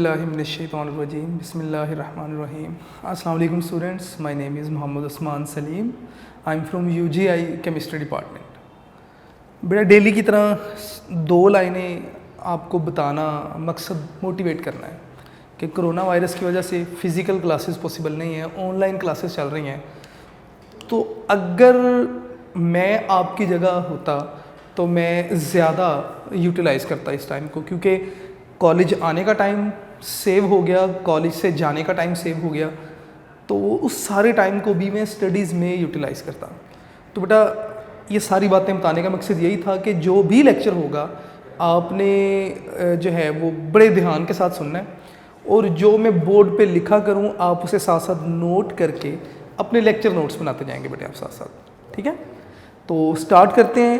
औज़ुबिल्लाहिमिनश्शैतानिर्रजीम बिस्मिल्लाहिर्रहमानिर्रहीम। अस्सलाम वालेकुम students, my name is Mohammad Usman Saleem. I am from UGI chemistry department. बेटा डेली की तरह 2 लाइनें आपको बताना मकसद मोटिवेट करना है कि कोरोना वायरस की वजह से फ़िज़िकल क्लासेस पॉसिबल नहीं है, ऑनलाइन क्लासेस चल रही हैं। तो अगर मैं आपकी जगह होता तो मैं ज़्यादा यूटिलाइज़ करता इस टाइम को, क्योंकि कॉलेज आने का टाइम सेव हो गया, कॉलेज से जाने का टाइम सेव हो गया, तो उस सारे टाइम को भी मैं स्टडीज़ में यूटिलाइज़ करता। तो बेटा ये सारी बातें बताने का मकसद यही था कि जो भी लेक्चर होगा आपने जो है वो बड़े ध्यान के साथ सुनना है, और जो मैं बोर्ड पे लिखा करूँ आप उसे साथ साथ नोट करके अपने लेक्चर नोट्स बनाते जाएंगे बेटे आप साथ साथ। ठीक है, तो स्टार्ट करते हैं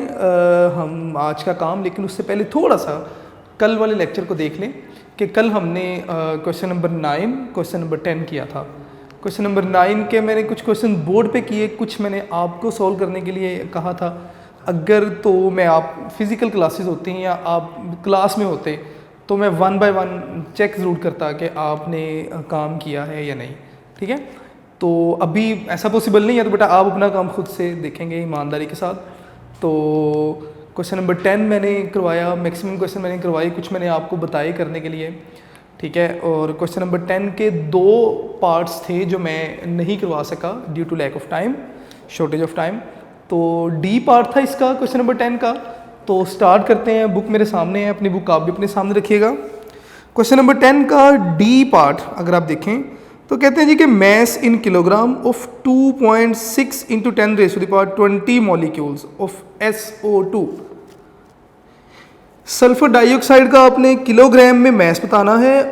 हम आज का काम। लेकिन उससे पहले थोड़ा सा कल वाले लेक्चर को देख लें कि कल हमने क्वेश्चन नंबर 9, क्वेश्चन नंबर 10 किया था। क्वेश्चन नंबर 9 के मैंने कुछ क्वेश्चन बोर्ड पे किए, कुछ मैंने आपको सॉल्व करने के लिए कहा था। अगर तो मैं आप फिज़िकल क्लासेस होती हैं या आप क्लास में होते तो मैं 1 बाय 1 चेक ज़रूर करता कि आपने काम किया है या नहीं। ठीक है, तो अभी ऐसा पॉसिबल नहीं है, तो बेटा आप अपना काम खुद से देखेंगे ईमानदारी के साथ। तो क्वेश्चन नंबर 10 मैंने करवाया, मैक्सिमम क्वेश्चन मैंने करवाए, कुछ मैंने आपको बताए करने के लिए। ठीक है, और क्वेश्चन नंबर 10 के 2 पार्ट्स थे जो मैं नहीं करवा सका due to lack of time, shortage of time. तो डी पार्ट था इसका क्वेश्चन नंबर 10 का। तो स्टार्ट करते हैं। बुक मेरे सामने है, अपनी बुक आप भी अपने सामने रखिएगा। क्वेश्चन नंबर 10 का डी पार्ट अगर आप देखें तो कहते हैं जी कि mass in kilogram of 2.6 × 10⁻20 molecules of SO2। Sulphur dioxide का आपने किलोग्राम में मैस बताना है।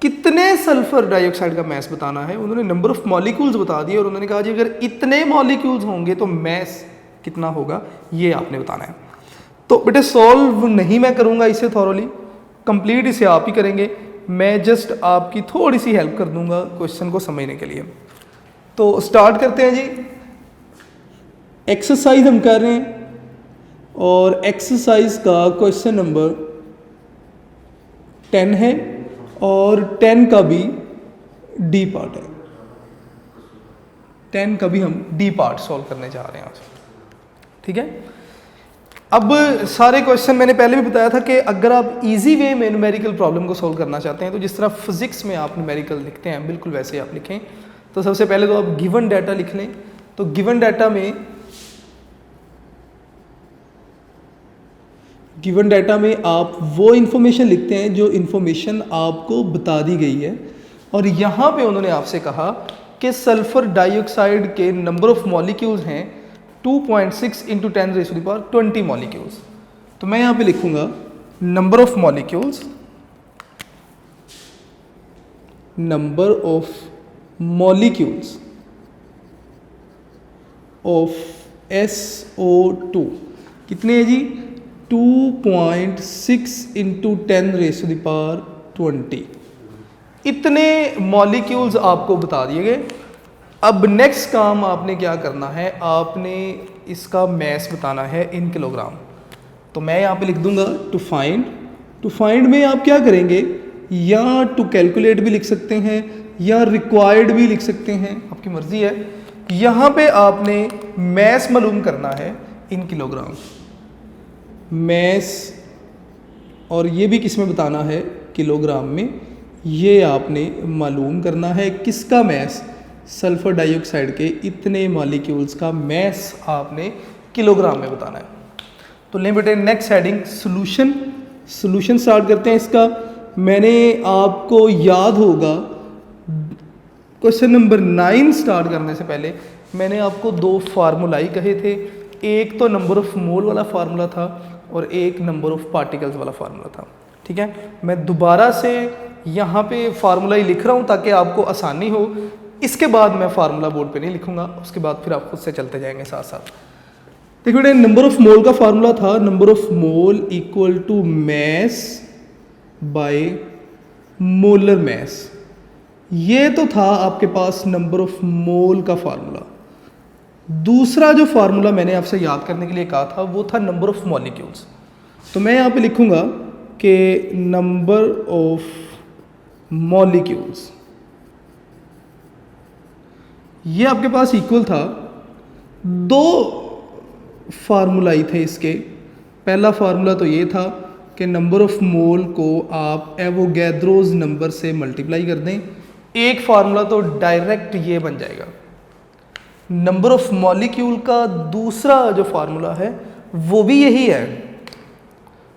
कितने सल्फर डाइऑक्साइड का मैस बताना है, उन्होंने नंबर ऑफ मॉलिक्यूल्स बता दिए और उन्होंने कहा जी अगर इतने मॉलिक्यूल्स होंगे तो मैस कितना होगा ये आपने बताना है। तो बेटे सॉल्व नहीं मैं करूँगा इसे थॉरोली, कंप्लीट इसे आप ही करेंगे। मैं जस्ट आपकी थोड़ी सी हेल्प कर दूंगा क्वेश्चन को समझने के लिए। तो स्टार्ट करते हैं जी। एक्सरसाइज हम कर रहे हैं और एक्सरसाइज का क्वेश्चन नंबर 10 है और 10 का भी डी पार्ट है। 10 का भी हम डी पार्ट सॉल्व करने जा रहे हैं आज। ठीक है, अब सारे क्वेश्चन मैंने पहले भी बताया था कि अगर आप इजी वे में न्यूमेरिकल प्रॉब्लम को सॉल्व करना चाहते हैं तो जिस तरह फिजिक्स में आप न्यूमेरिकल लिखते हैं बिल्कुल वैसे ही आप लिखें। तो सबसे पहले तो आप गिवन डाटा लिख लें। तो गिवन डाटा में आप वो इन्फॉर्मेशन लिखते हैं जो इन्फॉर्मेशन आपको बता दी गई है। और यहाँ पे उन्होंने आपसे कहा कि सल्फर डाइऑक्साइड के नंबर ऑफ मॉलिक्यूल्स हैं 2.6 × 10⁻20 मॉलिक्यूल्स। तो मैं यहाँ पे लिखूंगा number of molecules of SO2 कितने है जी 2.6 × 10⁻20। इतने मॉलिक्यूल्स आपको बता दिए गए। अब नेक्स्ट काम आपने क्या करना है, आपने इसका मैस बताना है इन किलोग्राम। तो मैं यहाँ पे लिख दूंगा टू फाइंड में आप क्या करेंगे, या टू कैलकुलेट भी लिख सकते हैं या रिक्वायर्ड भी लिख सकते हैं, आपकी मर्जी है। यहाँ पे आपने मैस मालूम करना है इन किलोग्राम मैस, और ये भी किस में बताना है किलोग्राम में। ये आपने मालूम करना है किसका मैस, सल्फर डाइऑक्साइड के इतने मॉलिक्यूल्स का मैस आपने किलोग्राम में बताना है। तो लें बेटे नेक्स्ट हेडिंग सॉल्यूशन स्टार्ट करते हैं इसका। मैंने आपको याद होगा क्वेश्चन नंबर 9 स्टार्ट करने से पहले मैंने आपको 2 फार्मूला कहे थे। एक तो नंबर ऑफ मोल वाला फार्मूला था और एक नंबर ऑफ पार्टिकल्स वाला फार्मूला था। ठीक है, मैं दोबारा से यहाँ पे फार्मूला ही लिख रहा हूँ ताकि आपको आसानी हो। इसके बाद मैं फार्मूला बोर्ड पे नहीं लिखूंगा, उसके बाद फिर आप खुद से चलते जाएंगे साथ साथ। देखिए बेटे नंबर ऑफ मोल का फार्मूला था number of mole equal to mass by molar mass. ये तो था आपके पास नंबर ऑफ मोल का फार्मूला। दूसरा जो फार्मूला मैंने आपसे याद करने के लिए कहा था वो था नंबर ऑफ मॉलिक्यूल्स। तो मैं यहाँ पे लिखूंगा कि नंबर ऑफ मॉलिक्यूल्स। ये आपके पास इक्वल था, दो फार्मूलाई थे इसके। पहला फार्मूला तो ये था कि नंबर ऑफ मोल को आप एवोगैड्रोज नंबर से मल्टीप्लाई कर दें। एक फार्मूला तो डायरेक्ट ये बन जाएगा। नंबर ऑफ मॉलिक्यूल का दूसरा जो फार्मूला है वो भी यही है।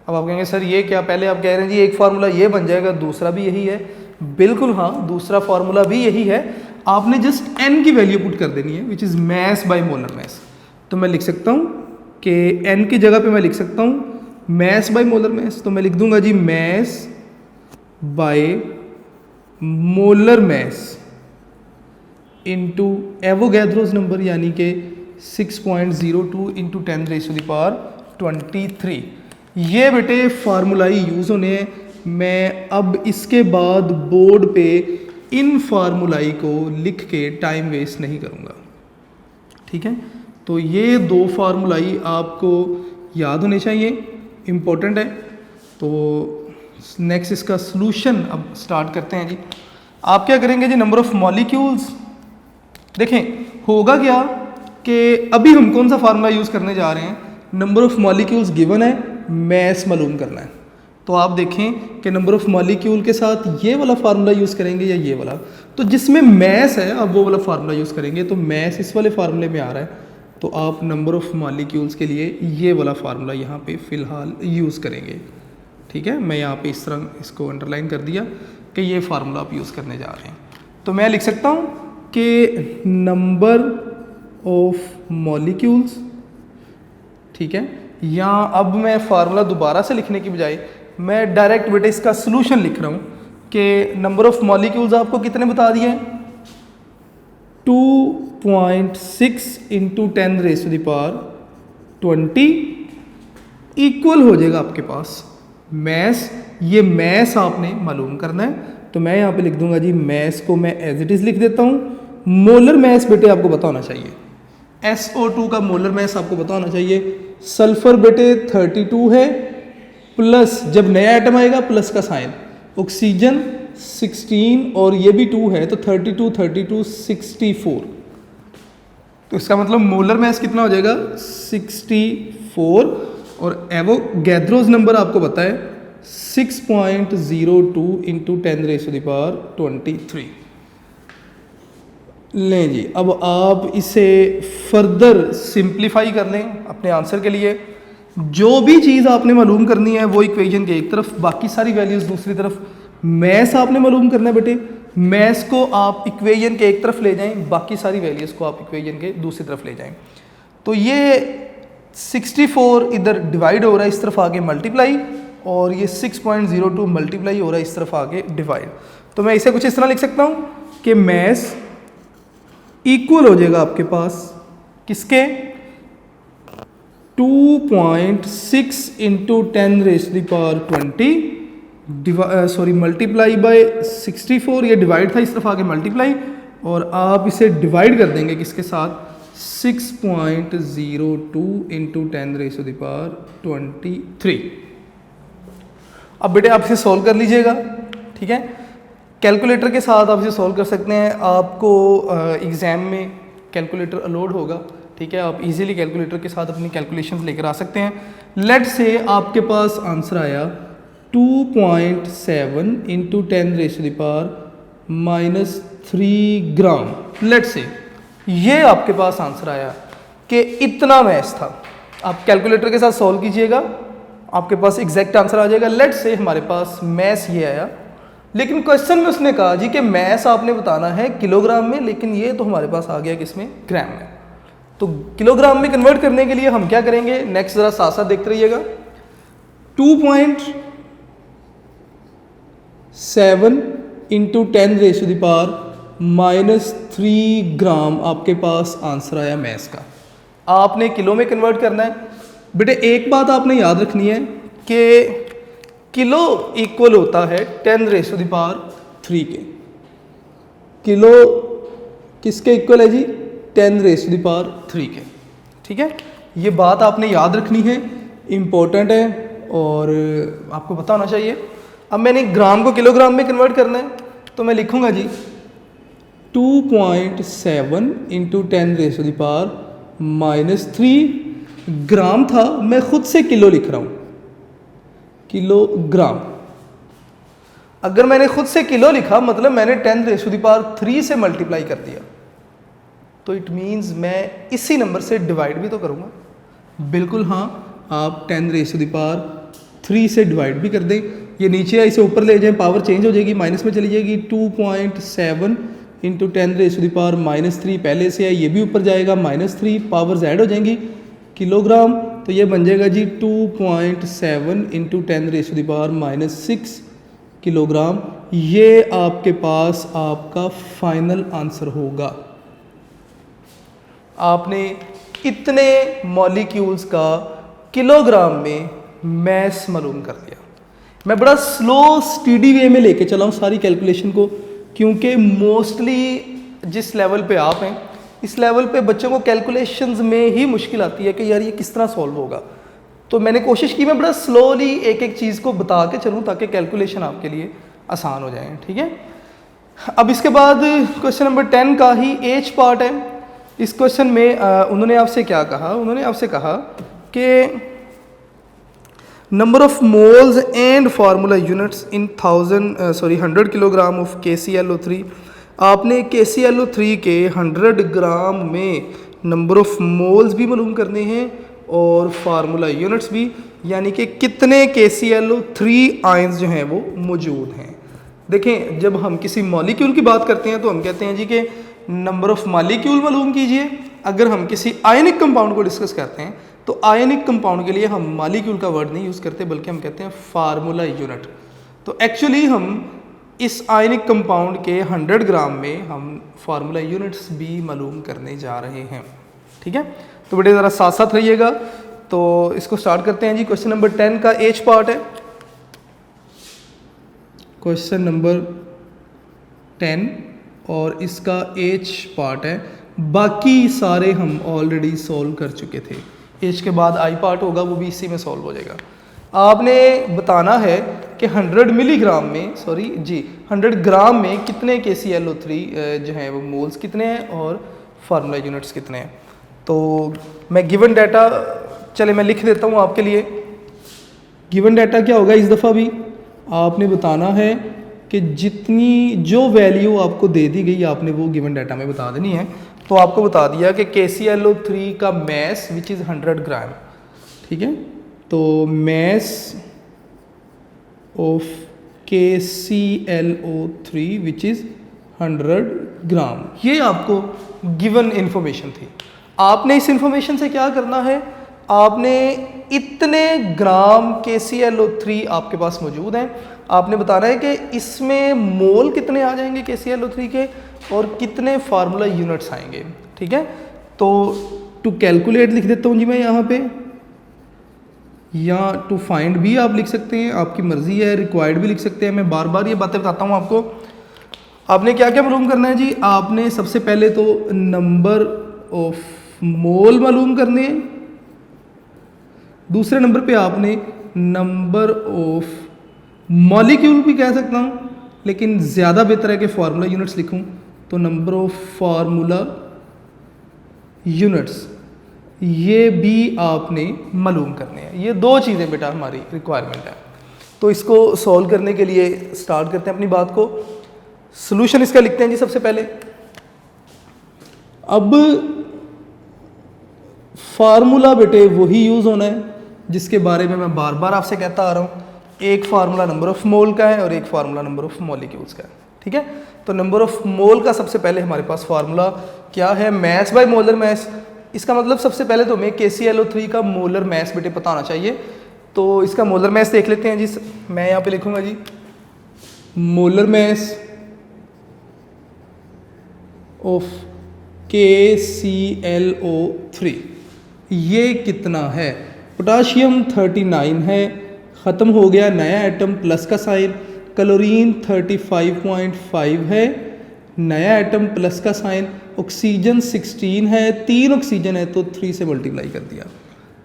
अब आप कहेंगे सर ये क्या, पहले आप कह रहे हैं जी एक फार्मूला ये बन जाएगा, दूसरा भी यही है। बिल्कुल हाँ, दूसरा फार्मूला भी यही है। आपने जस्ट n की वैल्यू पुट कर देनी है, which is mess by molar mess. तो मैं लिख सकता हूँ कि n की जगह पे मैं लिख सकता हूँ मैस बाय मोलर मैस। तो मैं लिख दूंगा जी mass by molar mass into Avogadro's number, यानी कि 6.02 इंटू 10⁻23। ये बेटे फार्मूलाई यूज़ होने हैं। मैं अब इसके बाद बोर्ड पे इन फार्मूलाई को लिख के टाइम वेस्ट नहीं करूँगा, ठीक है। तो ये दो फार्मूलाई आपको याद होने चाहिए, इम्पोर्टेंट है। तो नेक्स्ट इसका सॉल्यूशन अब स्टार्ट करते हैं जी। आप क्या करेंगे जी, नंबर ऑफ मॉलिक्यूल्स, देखें होगा क्या कि अभी हम कौन सा फार्मूला यूज़ करने जा रहे हैं। नंबर ऑफ मॉलिक्यूल्स गिवन है, मैस मालूम करना है। तो आप देखें कि नंबर ऑफ मॉलिक्यूल के साथ ये वाला फार्मूला यूज़ करेंगे या ये वाला। तो जिसमें मैस है अब वो वाला फार्मूला यूज़ करेंगे। तो मैस इस वाले फार्मूले में आ रहा है, तो आप नंबर ऑफ मॉलिक्यूल्स के लिए ये वाला फार्मूला यहाँ पे फ़िलहाल यूज़ करेंगे, ठीक है। मैं यहाँ पे इस तरह इसको अंडरलाइन कर दिया कि ये फार्मूला आप यूज़ करने जा रहे हैं। तो मैं लिख सकता हूँ कि नंबर ऑफ मॉलिक्यूल्स, ठीक है। या अब मैं फार्मूला दोबारा से लिखने की बजाय मैं डायरेक्ट बेटे इसका सॉल्यूशन लिख रहा हूँ कि नंबर ऑफ मॉलिक्यूल्स आपको कितने बता दिए हैं, 2.6 इंटू 10⁻20 इक्वल हो जाएगा आपके पास मैस। ये मैस आपने मालूम करना है। तो मैं यहाँ पे लिख दूंगा जी मैस को मैं एज इट इज़ लिख देता हूँ। मोलर मैस बेटे आपको पता होना चाहिए, SO2 का मोलर मैस आपको पता होना चाहिए। सल्फर बेटे 32 है, प्लस जब नया एटम आएगा प्लस का साइन। ऑक्सीजन 16 और ये भी 2 है, तो 32 64। तो इसका मतलब मोलर मैस कितना हो जाएगा 64। और एवोगैड्रोस नंबर आपको पता है 6.02 इंटू 10⁻23। लें जी, अब आप इसे फर्दर सिंप्लीफाई कर लें अपने आंसर के लिए। जो भी चीज़ आपने मालूम करनी है वो इक्वेशन के एक तरफ, बाकी सारी वैल्यूज़ दूसरी तरफ। मैस आपने मालूम करना है बेटे, मैस को आप इक्वेशन के एक तरफ ले जाएं, बाकी सारी वैल्यूज़ को आप इक्वेशन के दूसरी तरफ ले जाएं। तो ये 64 इधर डिवाइड हो रहा है, इस तरफ आगे मल्टीप्लाई, और ये 6.02 मल्टीप्लाई हो रहा है इस तरफ आगे डिवाइड। तो मैं इसे कुछ इस तरह लिख सकता हूँ कि मैस इक्वल हो जाएगा आपके पास किसके, 2.6 इंटू 10⁻20 मल्टीप्लाई बाय 64। ये डिवाइड था, इस तरफ आगे मल्टीप्लाई, और आप इसे डिवाइड कर देंगे किसके साथ, 6.02 इंटू 10⁻23। अब बेटे आप इसे सॉल्व कर लीजिएगा, ठीक है। कैलकुलेटर के साथ आप इसे सॉल्व कर सकते हैं। आपको एग्ज़ाम में कैलकुलेटर अलाउड होगा, ठीक है। आप इजीली कैलकुलेटर के साथ अपनी कैलकुलेशंस लेकर आ सकते हैं। लेट से आपके पास आंसर आया 2.7 इंटू 10⁻³ ग्राम। लेट से ये आपके पास आंसर आया कि इतना मैस था। आप कैलकुलेटर के साथ सॉल्व कीजिएगा, आपके पास एग्जैक्ट आंसर आ जाएगा। लेट से हमारे पास मैस ये आया, लेकिन क्वेश्चन में उसने कहा जी कि मैस आपने बताना है किलोग्राम में, लेकिन ये तो हमारे पास आ गया किसमें, ग्राम में। तो किलोग्राम में कन्वर्ट करने के लिए हम क्या करेंगे, नेक्स्ट जरा साथ साथ देखते रहिएगा। 2.7 इंटू 10⁻³ ग्राम आपके पास आंसर आया मैस का। आपने किलो में कन्वर्ट करना है। बेटे एक बात आपने याद रखनी है कि किलो इक्वल होता है 10⁻³ के। किलो किसके इक्वल है जी, 10⁻³ के, ठीक है। ये बात आपने याद रखनी है, इम्पोर्टेंट है और आपको पता होना चाहिए। अब मैंने ग्राम को किलोग्राम में कन्वर्ट करना है, तो मैं लिखूँगा जी 2.7 इंटू 10⁻³ ग्राम था, मैं खुद से किलो लिख रहा हूँ, किलोग्राम। अगर मैंने खुद से किलो लिखा मतलब मैंने 10⁻³ से मल्टीप्लाई कर दिया, तो इट मीन्स मैं इसी नंबर से डिवाइड भी तो करूँगा। बिल्कुल हाँ, आप 10⁻³ से डिवाइड भी कर दें। ये नीचे है, इसे ऊपर ले जाएं, पावर चेंज हो जाएगी, माइनस में चली जाएगी। 2.7 इंटू 10⁻³ पहले से है, ये भी ऊपर जाएगा, -3 पावर्स ऐड हो जाएंगी, किलोग्राम। तो ये बन जाएगा जी 2.7 इंटू 10⁻⁻6 किलोग्राम। ये आपके पास आपका फाइनल आंसर होगा। आपने इतने मॉलिक्यूल्स का किलोग्राम में मैस मालूम कर लिया। मैं बड़ा स्लो स्टीडी वे में लेके चला हूँ सारी कैलकुलेशन को, क्योंकि मोस्टली जिस लेवल पे आप हैं इस लेवल पे बच्चों को कैलकुलेशंस में ही मुश्किल आती है कि यार ये किस तरह सॉल्व होगा। तो मैंने कोशिश की मैं बड़ा स्लोली एक एक चीज़ को बता के चलूँ ताकि कैलकुलेशन आपके लिए आसान हो जाए। ठीक है, अब इसके बाद क्वेश्चन नंबर 10 का ही एच पार्ट है। इस क्वेश्चन में उन्होंने आपसे क्या कहा, उन्होंने आपसे कहा कि number of moles and formula units in 100 kilogram of KClO3। आपने KClO3 के 100 ग्राम में नंबर ऑफ मोल्स भी मालूम करने हैं और फार्मूला यूनिट्स भी, यानी कि कितने KClO3 आयंस जो हैं वो मौजूद हैं। देखें, जब हम किसी मॉलिक्यूल की बात करते हैं तो हम कहते हैं जी कि नंबर ऑफ मॉलिक्यूल मालूम कीजिए। अगर हम किसी आयनिक कंपाउंड को डिस्कस करते हैं तो आयनिक कंपाउंड के लिए हम मॉलिक्यूल का वर्ड नहीं यूज़ करते बल्कि हम कहते हैं फार्मूला यूनिट। तो एक्चुअली हम इस आयनिक कंपाउंड के 100 ग्राम में हम फार्मूला यूनिट्स भी मालूम करने जा रहे हैं। ठीक है, तो बेटे ज़रा साथ साथ रहिएगा। तो इसको स्टार्ट करते हैं जी। क्वेश्चन नंबर 10 का एच पार्ट है। क्वेश्चन नंबर 10 और इसका एच पार्ट है। बाकी सारे हम ऑलरेडी सॉल्व कर चुके थे। एच के बाद आई पार्ट होगा, वो भी इसी में सॉल्व हो जाएगा। आपने बताना है कि 100 मिलीग्राम में 100 ग्राम में कितने KClO3 जो हैं वो मोल्स कितने हैं और फार्मूला यूनिट्स कितने हैं। तो मैं गिवन डाटा, चले मैं लिख देता हूँ आपके लिए। गिवन डाटा क्या होगा इस दफ़ा भी आपने बताना है कि जितनी जो वैल्यू आपको दे दी गई आपने वो गिवन डाटा में बता देनी है। तो आपको बता दिया कि KClO3 का मैस विच इज़ 100 ग्राम। ठीक है, तो mass of KClO3 which is 100 ग्राम, ये आपको गिवन इंफॉर्मेशन थी। आपने इस इंफॉर्मेशन से क्या करना है, आपने इतने ग्राम KClO3 आपके पास मौजूद हैं, आपने बताना है कि इसमें मोल कितने आ जाएंगे KClO3 के और कितने फार्मूला यूनिट्स आएंगे। ठीक है, तो टू कैलकुलेट लिख देता हूँ जी मैं यहाँ पे, या टू फाइंड भी आप लिख सकते हैं, आपकी मर्ज़ी है। रिक्वायर्ड भी लिख सकते हैं। मैं बार बार ये बातें बताता हूँ आपको। आपने क्या क्या मालूम करना है जी, आपने सबसे पहले तो नंबर ऑफ मोल मालूम करने हैं। दूसरे नंबर पे आपने नंबर ऑफ मॉलिक्यूल भी कह सकता हूँ, लेकिन ज़्यादा बेहतर है कि फार्मूला यूनिट्स लिखूँ, तो नंबर ऑफ फार्मूला यूनिट्स ये भी आपने मालूम करने हैं। ये दो चीज़ें बेटा हमारी रिक्वायरमेंट है। तो इसको सॉल्व करने के लिए स्टार्ट करते हैं अपनी बात को। सॉल्यूशन इसका लिखते हैं जी सबसे पहले। अब फार्मूला बेटे वही यूज़ होना है जिसके बारे में मैं बार बार आपसे कहता आ रहा हूँ। एक फार्मूला नंबर ऑफ मोल का है और एक फार्मूला नंबर ऑफ मॉलिक्यूल्स का है। ठीक है, तो नंबर ऑफ मोल का सबसे पहले हमारे पास फार्मूला क्या है, मैस बाय मोलर मैस। इसका मतलब सबसे पहले तो हमें KClO3 का मोलर मैस बेटे पता होना चाहिए। तो इसका मोलर मैस देख लेते हैं जी। मैं यहाँ पे लिखूँगा जी मोलर मैस ऑफ KClO3 ये कितना है। पोटाशियम 39 है, ख़त्म हो गया नया एटम प्लस का साइन। क्लोरीन 35.5 है, नया एटम प्लस का साइन। ऑक्सीजन 16 है, 3 ऑक्सीजन है तो 3 से मल्टीप्लाई कर दिया।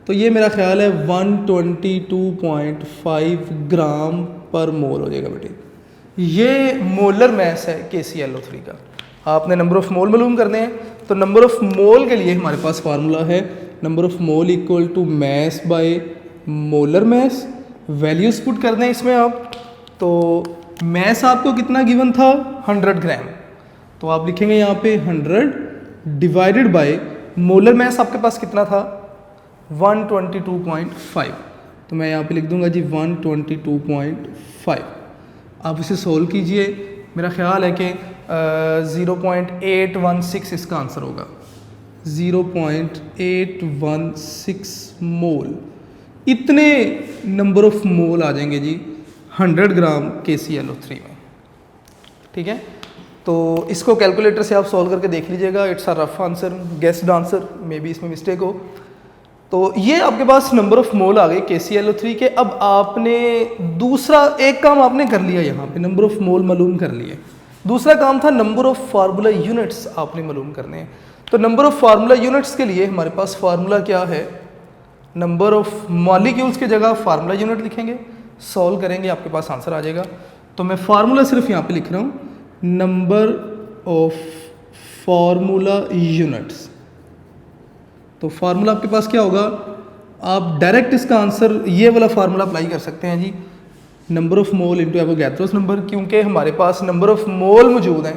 तो ये मेरा ख्याल है 122.5 ग्राम पर मोल हो जाएगा बेटे। ये मोलर मैस है KClO3 का। आपने नंबर ऑफ मोल मालूम करने हैं, तो नंबर ऑफ मोल के लिए हमारे पास फार्मूला है number of mole equal to mass by molar mass. Values put करने हैं इसमें आप, तो मैस आपको कितना गिवन था 100 ग्राम, तो आप लिखेंगे यहाँ पे 100 डिवाइडेड बाय मोलर मैस आपके पास कितना था 122.5, तो मैं यहाँ पे लिख दूंगा जी 122.5। आप इसे सोल्व कीजिए, मेरा ख्याल है कि 0.816 इसका आंसर होगा, 0.816 मोल। इतने नंबर ऑफ मोल आ जाएंगे जी 100 ग्राम KClO3 में। ठीक है, तो इसको कैलकुलेटर से आप सॉल्व करके देख लीजिएगा। It's a rough answer, guessed answer, may be इसमें मिस्टेक हो। तो ये आपके पास नंबर ऑफ मोल आ गए KClO3 के। अब आपने दूसरा एक काम आपने कर लिया, यहाँ पे नंबर ऑफ मोल मालूम कर लिए। दूसरा काम था नंबर ऑफ फार्मूला यूनिट्स आपने मालूम करने हैं। तो नंबर ऑफ फार्मूला यूनिट्स के लिए हमारे पास फार्मूला क्या है, नंबर ऑफ मॉलिक्यूल्स की जगह फार्मूला यूनिट लिखेंगे, सॉल्व करेंगे, आपके पास आंसर आ जाएगा। तो मैं फार्मूला सिर्फ यहाँ पे लिख रहा हूँ, नंबर ऑफ फार्मूला यूनिट्स। तो फार्मूला आपके पास क्या होगा, आप डायरेक्ट इसका आंसर ये वाला फार्मूला अप्लाई कर सकते हैं जी, number of mole into Avogadro's number, क्योंकि हमारे पास नंबर ऑफ मोल मौजूद हैं।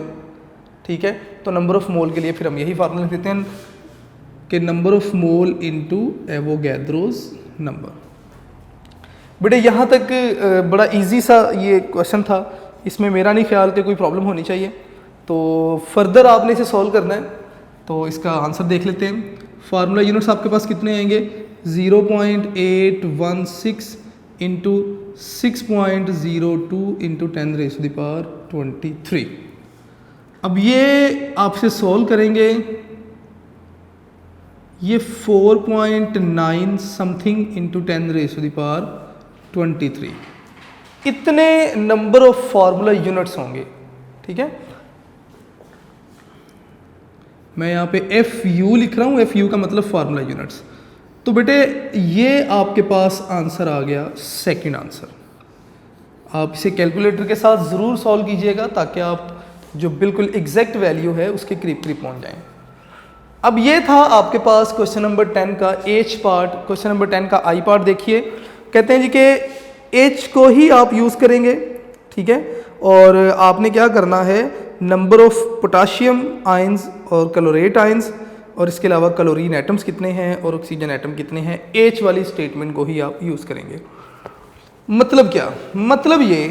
ठीक है, तो नंबर ऑफ मोल के लिए फिर हम यही फार्मूला लिख देते हैं कि number of mole into Avogadro's number. बेटे यहाँ तक बड़ा इजी सा ये क्वेश्चन था, इसमें मेरा नहीं ख्याल कि कोई प्रॉब्लम होनी चाहिए। तो फर्दर आपने इसे सॉल्व करना है, तो इसका आंसर देख लेते हैं। फार्मूला यूनिट्स आपके पास कितने आएंगे, 0.816 इंटू 6.02 इंटू 10⁻23। अब ये आपसे सॉल्व करेंगे, ये 4.9 समथिंग इंटू 10⁻23, इतने नंबर ऑफ फार्मूला यूनिट्स होंगे। ठीक है, मैं यहाँ पे FU लिख रहा हूँ, FU का मतलब फार्मूला यूनिट्स। तो बेटे ये आपके पास आंसर आ गया, सेकंड आंसर। आप इसे कैलकुलेटर के साथ ज़रूर सॉल्व कीजिएगा ताकि आप जो बिल्कुल एग्जैक्ट वैल्यू है उसके करीब करीब पहुँच जाएं। अब ये था आपके पास क्वेश्चन नंबर 10 का H पार्ट। क्वेश्चन नंबर 10 का I पार्ट देखिए, कहते हैं जी कि H को ही आप यूज़ करेंगे। ठीक है, और आपने क्या करना है, नंबर ऑफ पोटाशियम आयंस और क्लोरेट आयंस, और इसके अलावा क्लोरीन एटम्स कितने हैं और ऑक्सीजन एटम कितने हैं, H वाली स्टेटमेंट को ही आप यूज़ करेंगे। मतलब क्या, मतलब ये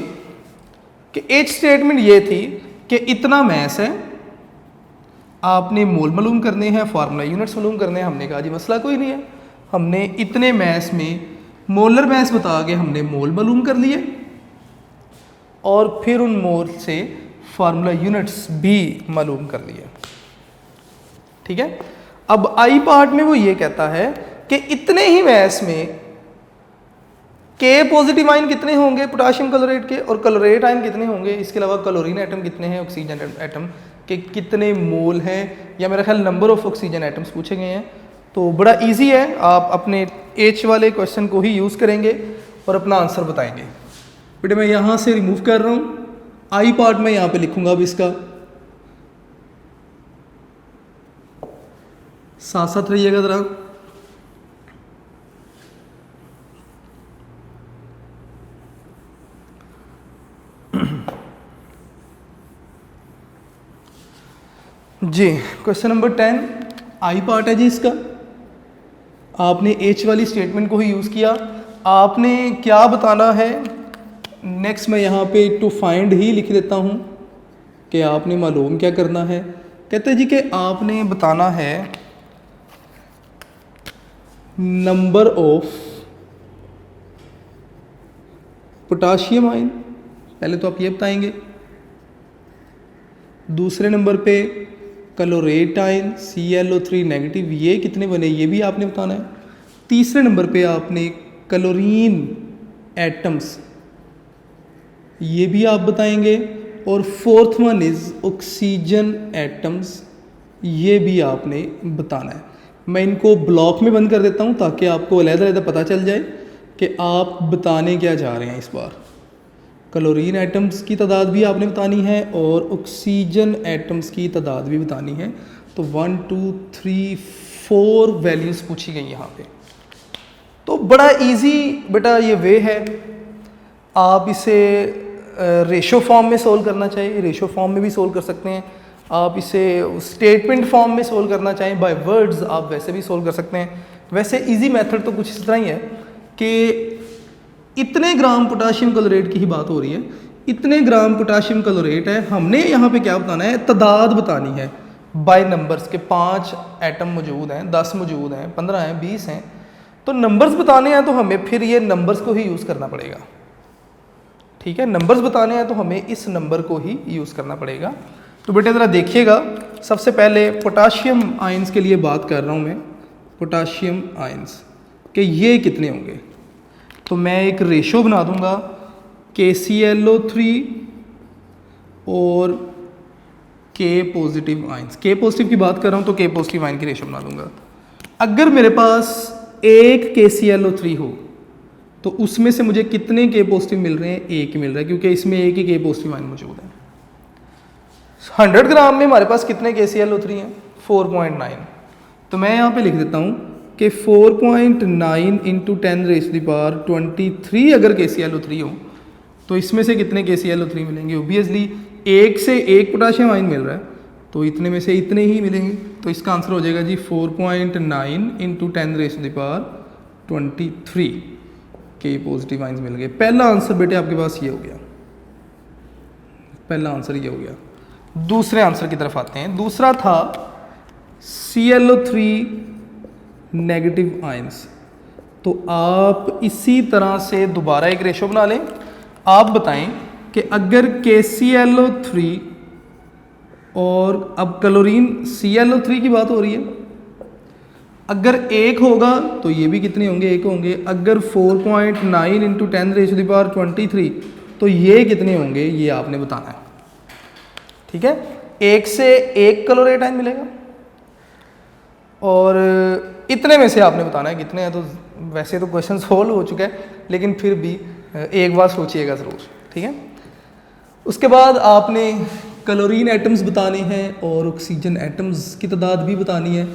कि H स्टेटमेंट ये थी कि इतना मैस है, आपने मोल मालूम करने हैं, फार्मूला यूनिट्स मालूम करने हैं। हमने कहा जी मसला कोई नहीं है, हमने इतने मैस में मोलर मैस बता के हमने मोल मालूम कर लिए और फिर उन मोल से फार्मूला यूनिट्स भी मालूम कर लिए। ठीक है, अब आई पार्ट में वो ये कहता है कि इतने ही मैस में K पॉजिटिव आयन कितने होंगे पोटाशियम क्लोरेट के, और क्लोरेट आयन कितने होंगे, इसके अलावा क्लोरीन एटम कितने हैं, ऑक्सीजन एटम के कितने मोल हैं, या मेरा ख्याल नंबर ऑफ ऑक्सीजन एटम्स पूछे गए हैं। तो बड़ा इजी है, आप अपने H वाले क्वेश्चन को ही यूज़ करेंगे और अपना आंसर बताएंगे। बेटे मैं यहाँ से रिमूव कर रहा हूँ, आई पार्ट में यहाँ पे लिखूंगा अब इसका, साथ साथ रहिएगा ज़रा। जी क्वेश्चन नंबर 10 आई पार्ट है जी इसका। आपने H वाली स्टेटमेंट को ही यूज़ किया। आपने क्या बताना है, नेक्स्ट मैं यहाँ पे टू फाइंड ही लिख देता हूँ कि आपने मालूम क्या करना है। कहते हैं जी कि आपने बताना है नंबर ऑफ पोटाशियम आयन, पहले तो आप ये बताएंगे। दूसरे नंबर पे क्लोरेट आयन ClO3 नेगेटिव, ये कितने बने ये भी आपने बताना है। तीसरे नंबर पे आपने क्लोरीन एटम्स, ये भी आप बताएंगे। और fourth one is oxygen atoms, ये भी आपने बताना है। मैं इनको ब्लॉक में बंद कर देता हूँ ताकि आपको अलग-अलग पता चल जाए कि आप बताने क्या जा रहे हैं इस बार। क्लोरीन एटम्स की तादाद भी आपने बतानी है और ऑक्सीजन एटम्स की तादाद भी बतानी है। तो 1 2 3 4 वैल्यूज़ पूछी गई यहाँ पे। तो बड़ा इजी बेटा ये वे है, आप इसे रेशो फॉर्म में सोल्व करना चाहिए, रेशो फॉर्म में भी सोल्व कर सकते हैं। आप इसे स्टेटमेंट फॉर्म में सोल्व करना चाहें बाय वर्ड्स, आप वैसे भी सोल्व कर सकते हैं। वैसे इजी मेथड तो कुछ इस तरह ही है कि इतने ग्राम पोटाशियम क्लोरेट की ही बात हो रही है, इतने ग्राम पोटाशियम क्लोरेट है, हमने यहाँ पे क्या बताना है, तादाद बतानी है बाय नंबर्स के। 5 एटम मौजूद हैं, 10 मौजूद हैं, 15 हैं, 20 हैं, तो नंबर्स बताने हैं तो हमें फिर ये नंबर्स को ही यूज़ करना पड़ेगा। ठीक है, नंबर्स बताने हैं तो हमें इस नंबर को ही यूज़ करना पड़ेगा। तो बेटे ज़रा देखिएगा, सबसे पहले पोटाशियम आयंस के लिए बात कर रहा हूँ मैं, पोटाशियम आयंस के ये कितने होंगे। तो मैं एक रेशो बना दूंगा KClO3 और K positive ions. K positive की बात कर रहा हूँ तो K पॉजिटिव आयन की रेशो बना दूंगा। अगर मेरे पास एक KClO3 हो तो उसमें से मुझे कितने K पॉजिटिव मिल रहे हैं, एक मिल रहा है, क्योंकि इसमें एक ही K पॉजिटिव आयन मौजूद है। 100 ग्राम में हमारे पास कितने KClO3 हैं, 4.9। तो मैं यहाँ पे लिख देता हूँ कि 4.9 इंटू 10⁻23 अगर KClO3 हो तो इसमें से कितने KClO3 मिलेंगे। ओबियसली एक से एक पोटाशियम आयन मिल रहा है तो इतने में से इतने ही मिलेंगे। तो इसका आंसर हो जाएगा जी 4.9 इंटू 10⁻23 K पॉजिटिव आयन्स मिल गए। पहला आंसर बेटे आपके पास ये हो गया, पहला आंसर ये हो गया। दूसरे आंसर की तरफ आते हैं। दूसरा था ClO3 नेगेटिव आयंस। तो आप इसी तरह से दोबारा एक रेशो बना लें। आप बताएं कि अगर KClO3 और अब क्लोरीन ClO3 की बात हो रही है, अगर एक होगा तो ये भी कितने होंगे, एक होंगे। अगर 4.9 इंटू 10⁻23 तो ये कितने होंगे, ये आपने बताना है। ठीक है, एक से एक क्लोरेट आयन मिलेगा और इतने में से आपने बताना है कितने हैं। तो वैसे तो क्वेश्चन सोल्व हो चुका है लेकिन फिर भी एक बार सोचिएगा ज़रूर। ठीक है, उसके बाद आपने क्लोरीन एटम्स बताने हैं और ऑक्सीजन एटम्स की तादाद भी बतानी है।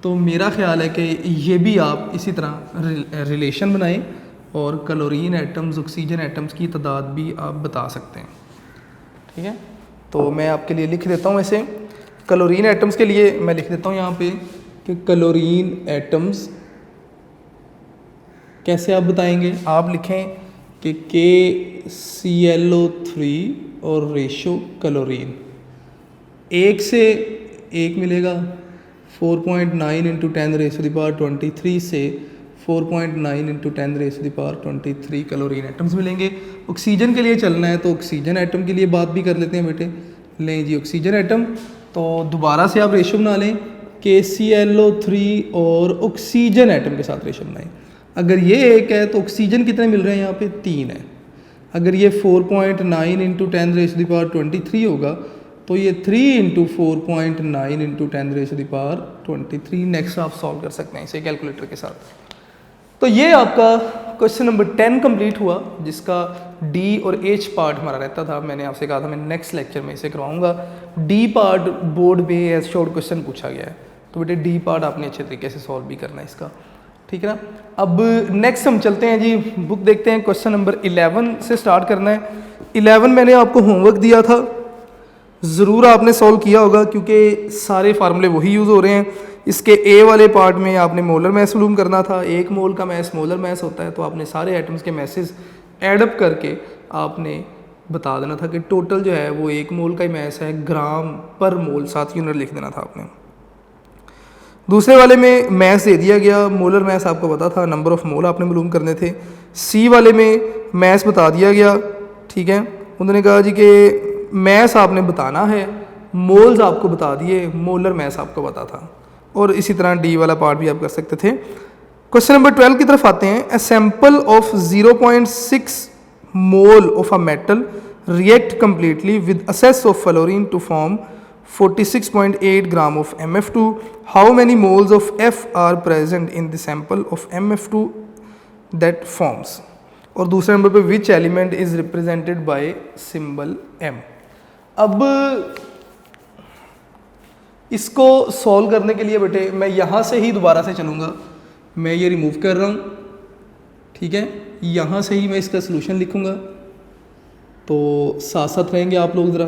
तो मेरा ख्याल है कि ये भी आप इसी तरह रिलेशन बनाएं और क्लोरीन एटम्स ऑक्सीजन एटम्स की तादाद भी आप बता सकते हैं। ठीक है, तो मैं आपके लिए लिख देता हूँ। ऐसे क्लोरीन एटम्स के लिए मैं लिख देता हूँ यहाँ पे कि क्लोरीन एटम्स कैसे आप बताएंगे। आप लिखें कि KClO3 और रेशो क्लोरीन, एक से एक मिलेगा। 4.9 इंटू 10⁻23 से 4.9 इंटू 10⁻23 क्लोरीन एटम्स मिलेंगे। ऑक्सीजन के लिए चलना है तो ऑक्सीजन एटम के लिए बात भी कर लेते हैं बेटे। लें जी ऑक्सीजन एटम, तो दोबारा से आप रेशो बना लें KClO3 और ऑक्सीजन एटम के साथ रेशो बनाएं। अगर ये एक है तो ऑक्सीजन कितने मिल रहे हैं, यहाँ पे 3 है। अगर ये 4.9 इंटू 10⁻23 होगा तो ये 3 इंटू 4.9 इंटू 10⁻23 नेक्स्ट आप सॉल्व कर सकते हैं इसे कैलकुलेटर के साथ। तो ये आपका क्वेश्चन नंबर 10 कंप्लीट हुआ, जिसका डी और एच पार्ट हमारा रहता था। मैंने आपसे कहा था मैं नेक्स्ट लेक्चर में इसे करवाऊंगा। डी पार्ट बोर्ड पे एज शॉर्ट क्वेश्चन पूछा गया है, तो बेटे डी पार्ट आपने अच्छे तरीके से सॉल्व भी करना है इसका। ठीक है ना, अब नेक्स्ट हम चलते हैं जी, बुक देखते हैं। क्वेश्चन नंबर 11 से स्टार्ट करना है। 11 मैंने आपको होमवर्क दिया था, ज़रूर आपने सॉल्व किया होगा क्योंकि सारे फार्मूले वही यूज़ हो रहे हैं। इसके ए वाले पार्ट में आपने मोलर मैस मालूम करना था, 1 मोल का मैस मोलर मैस होता है। तो आपने सारे एटम्स के मैसेज एडअप करके आपने बता देना था कि टोटल जो है वो 1 मोल का ही मैस है, ग्राम पर मोल 7 यूनिट लिख देना था आपने। दूसरे वाले में मैस दे दिया गया, मोलर मैस आपको पता था, नंबर ऑफ मोल आपने मालूम करने थे। सी वाले में मैस बता दिया गया। ठीक है, उन्होंने कहा जी कि मैस आपने बताना है, मोल्स आपको बता दिए, मोलर मैस आपको पता था। और इसी तरह डी वाला पार्ट भी आप कर सकते थे। क्वेश्चन नंबर 12 की तरफ आते हैं। A sample of 0.6 mole of a metal react completely with excess of fluorine to form 46.8 gram of MF2. How many moles of F are present in the sample of MF2 that forms? और दूसरे number पे which element is represented by symbol m। अब इसको solve करने के लिए बेटे मैं यहाँ से ही दोबारा से चलूँगा, मैं ये रिमूव कर रहा हूँ, ठीक है, यहाँ से ही मैं इसका सलूशन लिखूँगा, तो साथ साथ रहेंगे आप लोग ज़रा।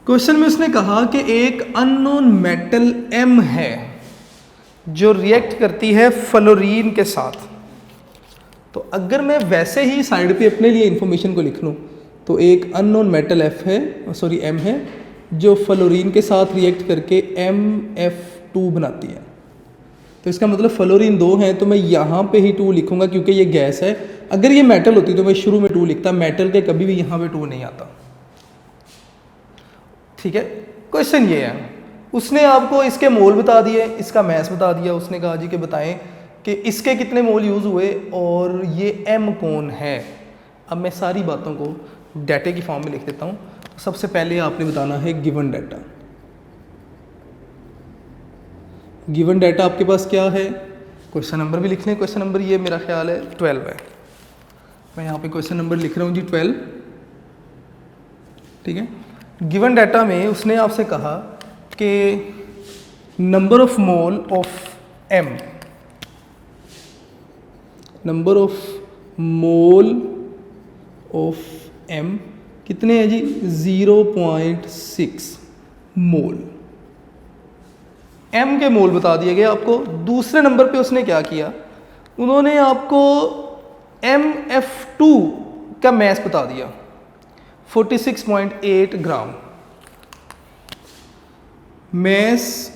क्वेश्चन में उसने कहा कि एक अननोन मेटल m है जो रिएक्ट करती है फ्लोरीन के साथ। तो अगर मैं वैसे ही साइड पे अपने लिए इंफॉर्मेशन को लिख लूँ तो एक अननोन मेटल m है जो फ्लोरीन के साथ रिएक्ट करके MF2 बनाती है। तो इसका मतलब फ्लोरीन 2 है, तो मैं यहाँ पे ही 2 लिखूँगा क्योंकि ये गैस है। अगर ये मेटल होती तो मैं शुरू में 2 लिखता, मेटल के कभी भी यहाँ पे 2 नहीं आता। ठीक है, क्वेश्चन ये है, उसने आपको इसके मोल बता दिए, इसका मैस बता दिया, उसने कहा जी कि बताएं कि इसके कितने मोल यूज़ हुए और ये m कौन है। अब मैं सारी बातों को डाटे की फॉर्म में लिख देता हूँ। तो सबसे पहले आपने बताना है गिवन डाटा। गिवन डाटा आपके पास क्या है, क्वेश्चन नंबर भी लिख लें। क्वेश्चन नंबर ये मेरा ख्याल है 12 है, मैं यहाँ पे क्वेश्चन नंबर लिख रहा हूँ जी 12। ठीक है, गिवन डाटा में उसने आपसे कहा कि number of mole of m, number of mole of m कितने हैं जी, 0.6 मोल। m के मोल बता दिए गए आपको। दूसरे नंबर पे उसने क्या किया, उन्होंने आपको MF2 का मैस बता दिया 46.8 ग्राम। मैस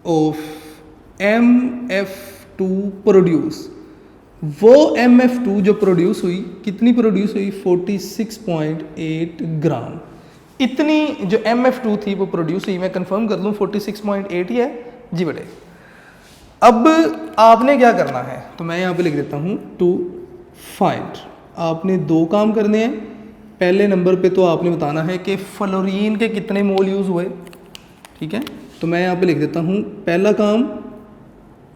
ऑफ MF2 प्रोड्यूस, वो MF2 जो प्रोड्यूस हुई, कितनी प्रोड्यूस हुई, 46.8 ग्राम। इतनी जो MF2 थी वो प्रोड्यूस हुई, मैं कंफर्म कर लूँ 46.8 ही है जी बेटे। अब आपने क्या करना है, तो मैं यहाँ पे लिख देता हूँ टू फाइंड। आपने 2 काम करने हैं। पहले नंबर पे तो आपने बताना है कि फ्लोरीन के कितने मोल यूज़ हुए। ठीक है, तो मैं यहाँ पे लिख देता हूँ पहला काम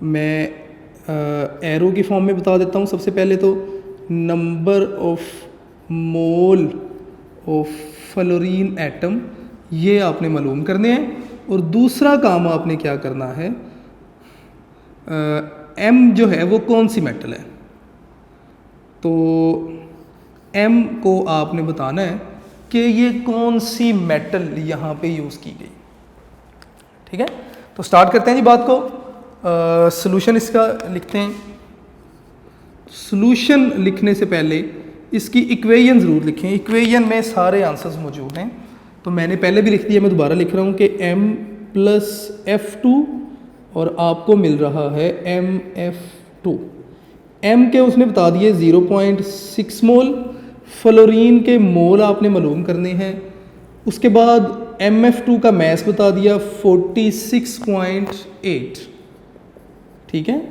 मैं एरो की फॉर्म में बता देता हूँ। सबसे पहले तो number of mole of fluorine atom, ये आपने मालूम करने हैं। और दूसरा काम आपने क्या करना है, M जो है वो कौन सी मेटल है, तो M को आपने बताना है कि ये कौन सी मेटल यहाँ पे यूज़ की गई। ठीक है, तो स्टार्ट करते हैं जी बात को। सॉल्यूशन इसका लिखते हैं। सॉल्यूशन लिखने से पहले इसकी इक्वेशन ज़रूर लिखें। इक्वेशन में सारे आंसर्स मौजूद हैं, तो मैंने पहले भी लिख दिया, मैं दोबारा लिख रहा हूँ कि M+F2 और आपको मिल रहा है MF2। M के उसने बता दिए 0.6 मोल, फ्लोरीन के मोल आपने मालूम करने हैं। उसके बाद MF2 का मैस बता दिया 46.8। ठीक है,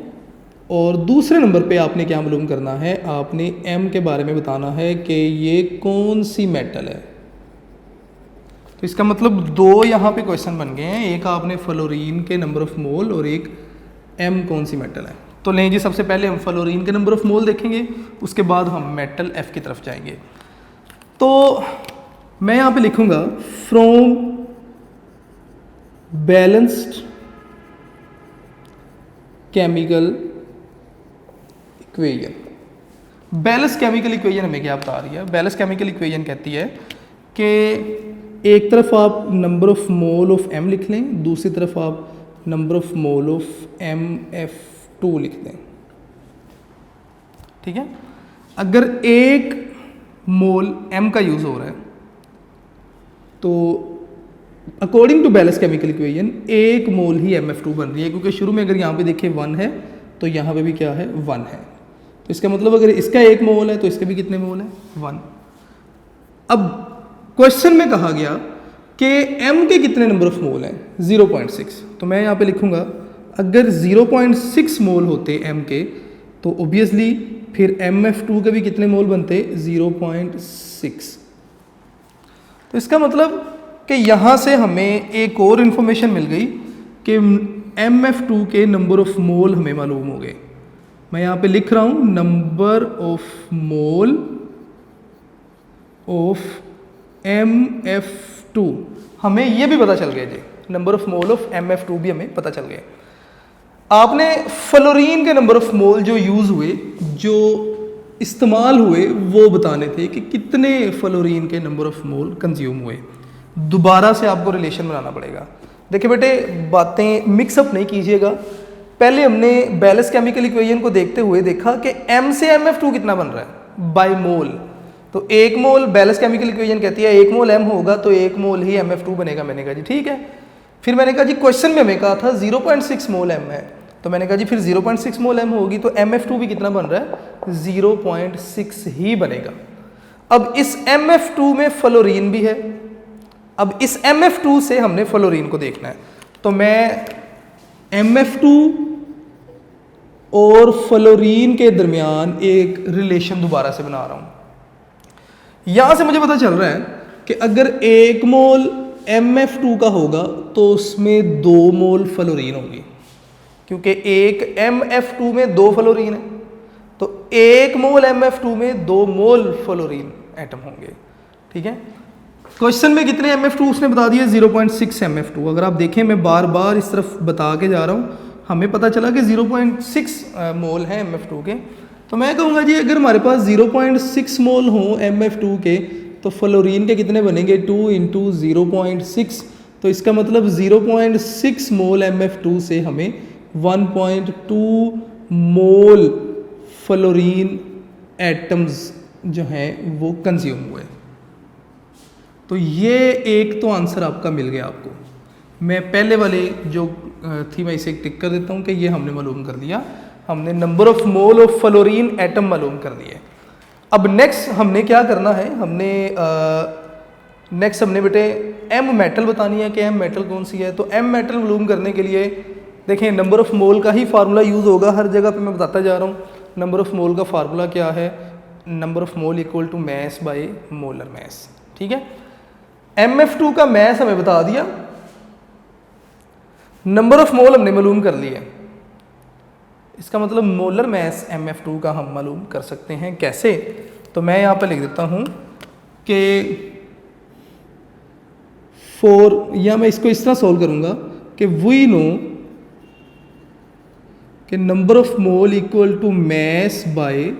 और दूसरे नंबर पे आपने क्या मालूम करना है, आपने M के बारे में बताना है कि ये कौन सी मेटल है। तो इसका मतलब 2 यहाँ पे क्वेश्चन बन गए हैं, एक आपने फ्लोरीन के नंबर ऑफ मोल और एक M कौन सी मेटल है। तो लें जी, सबसे पहले हम फ्लोरीन के नंबर ऑफ मोल देखेंगे, उसके बाद हम मेटल F की तरफ जाएंगे। तो मैं यहाँ पे लिखूँगा from balanced chemical equation. Balance chemical equation हमें क्या बता रही है, बैलेंस केमिकल इक्वेशन कहती है कि एक तरफ आप number of mole of M लिख लें, दूसरी तरफ आप number of mole of MF2 लिख दें। ठीक है, अगर 1 मोल M का यूज़ हो रहा है तो according to balance chemical equation 1 mole ही MF2 बन रही है, क्योंकि शुरू में अगर यहाँ पे देखें 1 है तो यहाँ पे भी क्या है, 1 है। तो इसका मतलब अगर इसका 1 मोल है तो इसके भी कितने मोल है, 1। अब क्वेश्चन में कहा गया कि M के कितने नंबर ऑफ मोल हैं, 0.6। तो मैं यहाँ पे लिखूँगा अगर 0.6 मोल होते M के तो ओबियसली फिर MF2 के भी कितने मोल बनते, 0.6। तो इसका मतलब कि यहाँ से हमें एक और इन्फॉर्मेशन मिल गई कि MF2 के नंबर ऑफ मोल हमें मालूम हो गए। मैं यहाँ पे लिख रहा हूँ number of mole of MF2, हमें ये भी पता चल गया जी, number of mole of MF2 भी हमें पता चल गया। आपने फ्लोरीन के नंबर ऑफ मोल जो यूज़ हुए, जो इस्तेमाल हुए, वो बताने थे कि कितने फ्लोरीन के नंबर ऑफ मोल कंज्यूम हुए। दोबारा से आपको रिलेशन बनाना पड़ेगा। देखिए बेटे, बातें मिक्सअप नहीं कीजिएगा। पहले हमने बैलेंस केमिकल इक्वेशन को देखते हुए देखा कि M से MF2 कितना बन रहा है बाय मोल। तो 1 मोल बैलेंस केमिकल इक्वेशन कहती है 1 मोल M होगा तो 1 मोल ही MF2 बनेगा। मैंने कहा जी ठीक है। फिर मैंने कहा जी क्वेश्चन में हमें कहा था 0.6 मोल M है, तो मैंने कहा जी फिर 0.6 मोल M होगी तो MF2 भी कितना बन रहा है, 0.6 ही बनेगा। अब इस MF2 में फ्लोरीन भी है। अब इस MF2 से हमने फ्लोरीन को देखना है, तो मैं MF2 और फ्लोरीन के दरमियान एक रिलेशन दोबारा से बना रहा हूं। यहां से मुझे पता चल रहा है कि अगर 1 मोल MF2 का होगा तो उसमें 2 मोल फ्लोरीन होगी, क्योंकि एक MF2 में 2 फ्लोरीन है, तो 1 मोल MF2 में 2 मोल फ्लोरीन एटम होंगे। ठीक है, क्वेश्चन में कितने MF2 उसने बता दिया, 0.6 MF2। अगर आप देखें, मैं बार बार इस तरफ बता के जा रहा हूँ, हमें पता चला कि 0.6 मोल हैं MF2 के। तो मैं कहूँगा जी अगर हमारे पास 0.6 मोल हों MF2 के, तो फ्लोरीन के कितने बनेंगे, 2 × 0.6। तो इसका मतलब 0.6 मोल MF2 से हमें 1.2 मोल फ्लोरीन एटम्स जो हैं वो कंज्यूम हुए। तो ये एक तो आंसर आपका मिल गया आपको। मैं पहले वाले जो थी मैं इसे टिक कर देता हूँ कि ये हमने मालूम कर लिया, हमने number of mole of fluorine atom मालूम कर दिए। अब नेक्स्ट हमने क्या करना है, हमने बेटे M मेटल बतानी है कि M मेटल कौन सी है। तो M मेटल मालूम करने के लिए देखें, नंबर ऑफ मोल का ही फार्मूला यूज़ होगा, हर जगह पे मैं बताता जा रहा हूँ। नंबर ऑफ मोल का फार्मूला क्या है, number of mole equal to mass by molar mass. ठीक है, MF2 का मैस हमें बता दिया, नंबर ऑफ मोल हमने मालूम कर लिए। इसका मतलब मोलर मैस MF2 का हम मालूम कर सकते हैं। कैसे, तो मैं यहाँ पर लिख देता हूँ कि या मैं इसको इस तरह सॉल्व करूँगा कि वी नो कि number of mole equal to mass by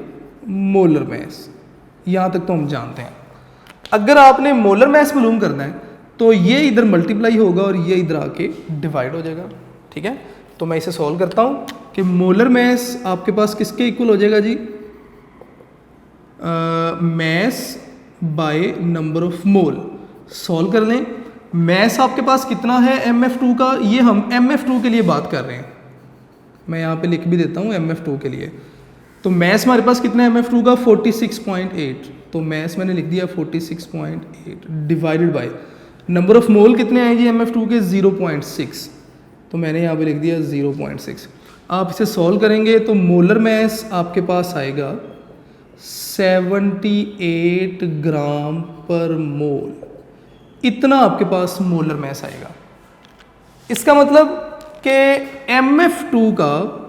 molar mass. यहाँ तक तो हम जानते हैं। अगर आपने मोलर मैस मालूम करना है तो ये इधर मल्टीप्लाई होगा और ये इधर आके डिवाइड हो जाएगा। ठीक है, तो मैं इसे सॉल्व करता हूँ कि मोलर मैस आपके पास किसके इक्वल हो जाएगा जी, mass by number of mole. Solve कर लें, मैस आपके पास कितना है MF2 का, ये हम MF2 के लिए बात कर रहे हैं। मैं यहाँ पे लिख भी देता हूँ MF2 के लिए। तो मैस हमारे पास कितना है MF2 का, 46.8। तो मैस मैंने लिख दिया 46.8 डिवाइडेड बाय नंबर ऑफ मोल कितने आए जी MF2 के, 0.6। तो मैंने यहाँ पे लिख दिया 0.6। आप इसे सॉल्व करेंगे तो मोलर मैस आपके पास आएगा 78 ग्राम पर मोल। इतना आपके पास मोलर मैस आएगा। इसका मतलब कि MF2 का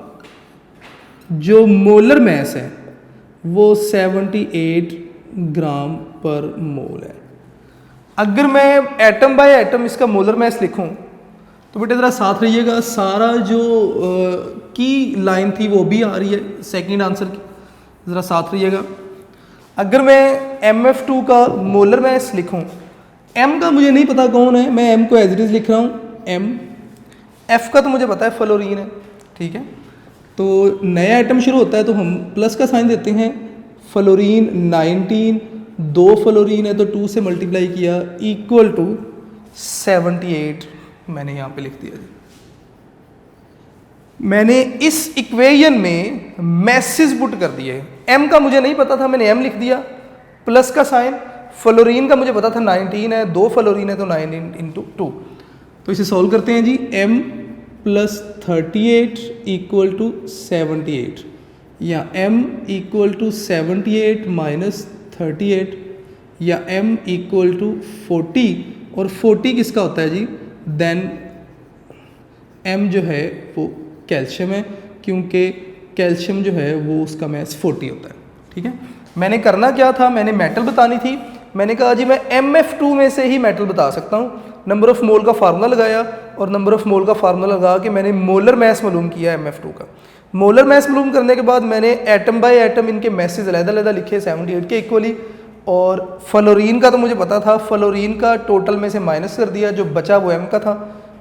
जो मोलर मैस है वो 78 ग्राम पर मोल है। अगर मैं एटम बाय एटम इसका मोलर मैस लिखूं तो बेटे ज़रा साथ रहिएगा, सारा जो की लाइन थी वो भी आ रही है सेकंड आंसर की, ज़रा साथ रहिएगा। अगर मैं MF2 का मोलर मैस लिखूं, M का मुझे नहीं पता कौन है, मैं M को एज इट इज़ लिख रहा हूँ M। F का तो मुझे पता है फ्लोरीन है। ठीक है, तो नया आइटम शुरू होता है तो हम प्लस का साइन देते हैं। फ्लोरीन 19, 2 फ्लोरीन है तो 2 से मल्टीप्लाई किया इक्वल टू 78 मैंने यहाँ पे लिख दिया जी। मैंने इस इक्वेशन में मैसेज पुट कर दिए। M का मुझे नहीं पता था, मैंने M लिख दिया, प्लस का साइन। फ्लोरीन का मुझे पता था 19 है, 2 फ्लोरीन है तो 19 × 2। तो इसे सॉल्व करते हैं जी। M + 38 = 78 या M = 78 - 38 या M = 40। और 40 किसका होता है जी, देन M जो है वो कैल्शियम है, क्योंकि कैल्शियम जो है वो उसका मैस 40 होता है। ठीक है, मैंने करना क्या था, मैंने मेटल बतानी थी। मैंने कहा जी मैं MF2 में से ही मेटल बता सकता हूँ। नंबर ऑफ़ मोल का फार्मूला लगाया और नंबर ऑफ़ मोल का फार्मूला लगा के मैंने मोलर मैस मालूम किया MF2 का। मोलर मैस मालूम करने के बाद मैंने एटम बाय एटम इनके मैसेज अलग-अलग लिखे 78 के इक्वली। और फ्लोरीन का तो मुझे पता था, फ्लोरीन का टोटल में से माइनस कर दिया, जो बचा वो M का था,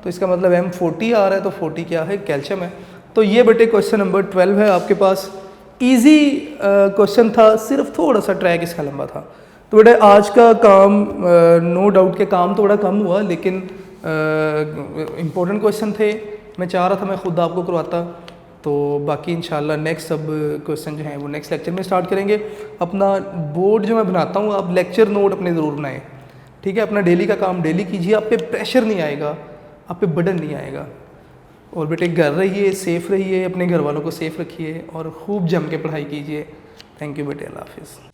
तो इसका मतलब M 40 आ रहा है, तो 40 क्या है, कैल्शियम है। तो ये बेटे क्वेश्चन नंबर 12 है आपके पास। इजी क्वेश्चन था, सिर्फ थोड़ा सा ट्रैक इसका लंबा था। तो बेटे आज का काम नो डाउट के काम थोड़ा कम हुआ, लेकिन इम्पोर्टेंट क्वेश्चन थे। मैं चाह रहा था मैं खुद आपको करवाता, तो बाकी इंशाल्लाह नेक्स्ट सब क्वेश्चन जो हैं वो नेक्स्ट लेक्चर में स्टार्ट करेंगे। अपना बोर्ड जो मैं बनाता हूँ, आप लेक्चर नोट अपने ज़रूर बनाएं। ठीक है, अपना डेली का काम डेली कीजिए, आप पे प्रेशर नहीं आएगा, आप पे बर्डन नहीं आएगा। और बेटे घर रहिए, सेफ़ रहिए, अपने घर वालों को सेफ़ रखिए और खूब जम के पढ़ाई कीजिए। थैंक यू बेटे, अल्लाह हाफिज़।